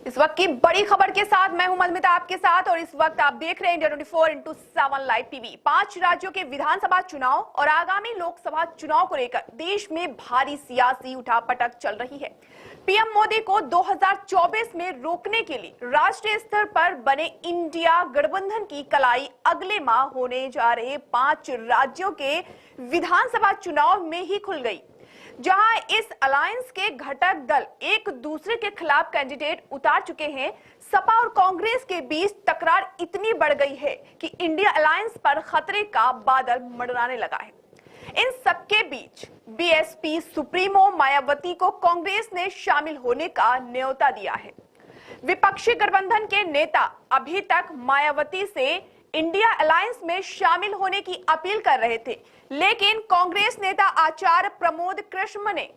इस वक्त की बड़ी खबर के साथ मैं हूं मधुमिता आपके साथ और इस वक्त आप देख रहे हैं इंडिया 24/7 लाइव टीवी। 5 राज्यों के विधानसभा चुनाव और आगामी लोकसभा चुनाव को लेकर देश में भारी सियासी उठापटक चल रही है। पीएम मोदी को 2024 में रोकने के लिए राष्ट्रीय स्तर पर बने इंडिया गठबंधन की कलाई अगले माह होने जा रहे 5 राज्यों के विधानसभा चुनाव में ही खुल गई, जहां इस अलायंस के घटक दल एक दूसरे के खिलाफ कैंडिडेट उतार चुके हैं। सपा और कांग्रेस के बीच तकरार इतनी बढ़ गई है कि इंडिया अलायंस पर खतरे का बादल मंडराने लगा है। इन सबके बीच बीएसपी सुप्रीमो मायावती को कांग्रेस ने शामिल होने का न्योता दिया है। विपक्षी गठबंधन के नेता अभी तक मायावती से इंडिया अलायंस में शामिल होने की अपील कर रहे थे, लेकिन कांग्रेस नेता आचार्य प्रमोद कृष्ण ने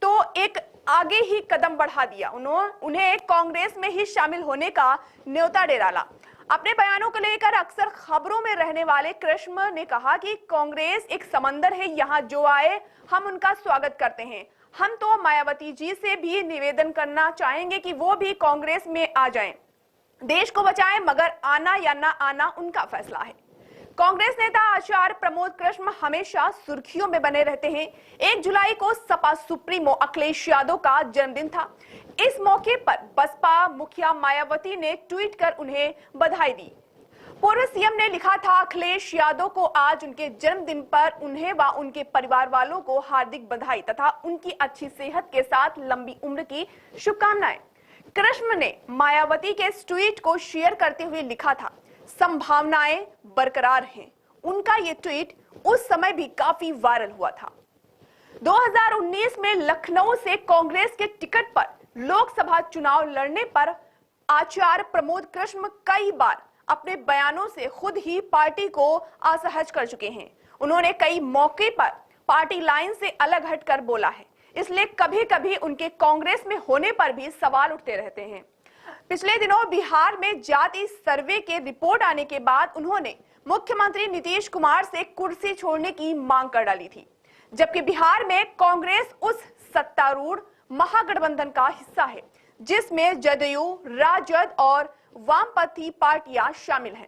तो एक आगे ही कदम बढ़ा दिया। उन्हें कांग्रेस में ही शामिल होने का न्योता दे डाला। अपने बयानों को लेकर अक्सर खबरों में रहने वाले कृष्ण ने कहा कि कांग्रेस एक समंदर है, यहाँ जो आए हम उनका स्वागत करते हैं। हम तो मायावती जी से भी निवेदन करना चाहेंगे कि वो भी कांग्रेस में आ जाएं। देश को बचाएं, मगर आना या ना आना उनका फैसला है। कांग्रेस नेता आचार्य प्रमोद कृष्ण हमेशा सुर्खियों में बने रहते हैं। 1 जुलाई को सपा सुप्रीमो अखिलेश यादव का जन्मदिन था। इस मौके पर बसपा मुखिया मायावती ने ट्वीट कर उन्हें बधाई दी। पूर्व सीएम ने लिखा था, अखिलेश यादव को आज उनके जन्मदिन पर उन्हें व उनके परिवार वालों को हार्दिक बधाई तथा उनकी अच्छी सेहत के साथ लंबी उम्र की शुभकामनाएं। कृष्ण ने मायावती के इस ट्वीट को शेयर करते हुए लिखा था, संभावनाएं बरकरार हैं। उनका ये ट्वीट उस समय भी काफी वायरल हुआ था। 2019 में लखनऊ से कांग्रेस के टिकट पर लोकसभा चुनाव लड़ने पर आचार्य प्रमोद कृष्ण कई बार अपने बयानों से खुद ही पार्टी को असहज कर चुके हैं। उन्होंने कई मौके पर पार्टी लाइन से अलग हटकर बोला है, इसलिए कभी कभी उनके कांग्रेस में होने पर भी सवाल उठते रहते हैं। पिछले दिनों बिहार में जाति सर्वे के रिपोर्ट आने के बाद उन्होंने मुख्यमंत्री नीतीश कुमार से कुर्सी छोड़ने की मांग कर डाली थी, जबकि बिहार में कांग्रेस उस सत्तारूढ़ महागठबंधन का हिस्सा है जिसमें जदयू, राजद और वामपंथी पार्टियां शामिल हैं।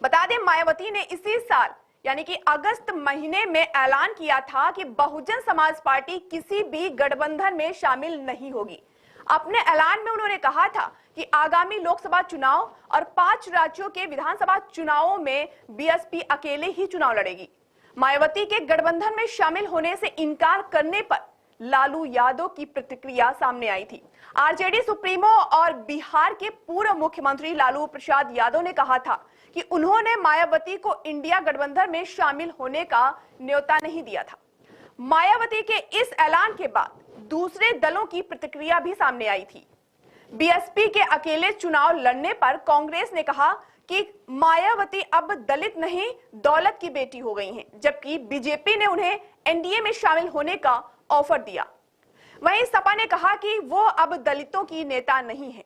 बता दें, मायावती ने इसी साल यानी कि अगस्त महीने में ऐलान किया था कि बहुजन समाज पार्टी किसी भी गठबंधन में शामिल नहीं होगी। अपने ऐलान में उन्होंने कहा था कि आगामी लोकसभा चुनाव और 5 राज्यों के विधानसभा चुनावों में बीएसपी अकेले ही चुनाव लड़ेगी। मायावती के गठबंधन में शामिल होने से इनकार करने पर लालू यादव की प्रतिक्रिया सामने आई थी। आरजेडी सुप्रीमो और बिहार के पूर्व मुख्यमंत्री लालू प्रसाद यादव ने कहा था कि उन्होंने मायावती को इंडिया गठबंधन में शामिल होने का न्योता नहीं दिया था। मायावती के इस ऐलान के बाद दूसरे दलों की प्रतिक्रिया भी सामने आई थी। बीएसपी के अकेले चुनाव लड़ने पर कांग्रेस ने कहा कि मायावती अब दलित नहीं दौलत की बेटी हो गई हैं, जबकि बीजेपी ने उन्हें एनडीए में शामिल होने का ऑफर दिया। वहीं सपा ने कहा कि वो अब दलितों की नेता नहीं है।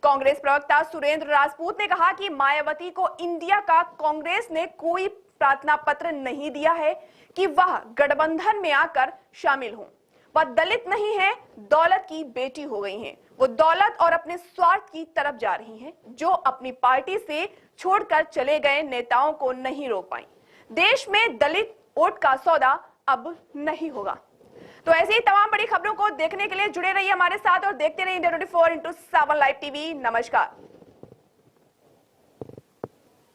कांग्रेस प्रवक्ता सुरेंद्र राजपूत ने कहा कि मायावती को इंडिया का कांग्रेस ने कोई प्रार्थना पत्र नहीं दिया है कि वह गठबंधन में आकर शामिल हों। वह दलित नहीं है, दौलत की बेटी हो गई हैं। वो दौलत और अपने स्वार्थ की तरफ जा रही हैं, जो अपनी पार्टी से छोड़कर चले गए नेताओं को नहीं रोक पाई। देश में दलित वोट का सौदा अब नहीं होगा। तो ऐसे ही तमाम बड़ी खबरों को देखने के लिए जुड़े रहिए हमारे साथ और देखते रहिए इंडिया 24/7 लाइव टीवी। नमस्कार।